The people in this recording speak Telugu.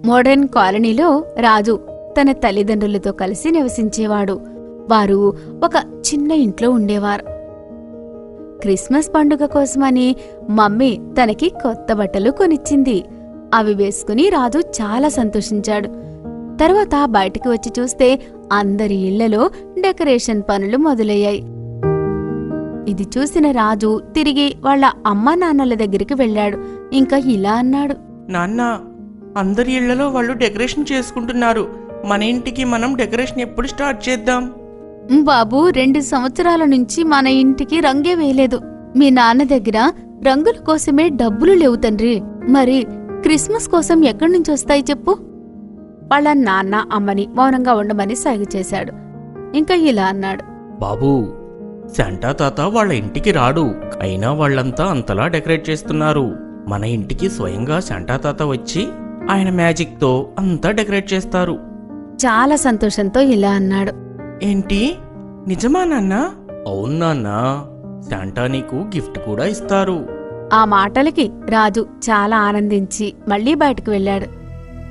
మోడర్న్ కాలనీలో రాజు తన తల్లిదండ్రులతో కలిసి నివసించేవాడు. వారు ఒక చిన్న ఇంట్లో ఉండేవారు. క్రిస్మస్ పండుగ కోసమని మమ్మీ తనకి కొత్త బట్టలు కొనిచ్చింది. అవి వేసుకుని రాజు చాలా సంతోషించాడు. తర్వాత బయటికి వచ్చి చూస్తే అందరి ఇళ్లలో డెకరేషన్ పనులు మొదలయ్యాయి. ఇది చూసిన రాజు తిరిగి వాళ్ళ అమ్మా నాన్నల దగ్గరికి వెళ్ళాడు. ఇంకా ఇలా అన్నాడు, నాన్న, అందరి ఇళ్లలో వాళ్ళు డెకరేషన్ చేసుకుంటున్నారు. మన ఇంటికి మనం డెకరేషన్ ఎప్పుడు స్టార్ట్ చేద్దాం? బాబు, 2 సంవత్సరాల నుంచి మన ఇంటికి రంగే వేయలేదు. మీ నాన్న దగ్గర రంగుల కోసమే డబ్బులు లేవు తండ్రి. మరి క్రిస్మస్ కోసం ఎక్కడి నుంచి వస్తాయి చెప్పు? వాళ్ళ నాన్న అమ్మని మౌనంగా ఉండమని సైగ చేశాడు. ఇంకా ఇలా అన్నాడు, బాబూ, శాంటా తాత వాళ్ళ ఇంటికి రాడు. అయినా వాళ్ళంతా అంతలా డెకరేట్ చేస్తున్నారు. మన ఇంటికి స్వయంగా శాంటా తాత వచ్చి ఆయన మ్యాజిక్తో అంతా డెకరేట్ చేస్తారు. చాలా సంతోషంతో ఇలా అన్నాడు, ఏంటి, నిజమా నాన్న? అవును నాన్న, శాంటా నీకు గిఫ్ట్ కూడా ఇస్తారు. ఆ మాటలకి రాజు చాలా ఆనందించి మళ్లీ బయటకు వెళ్ళాడు.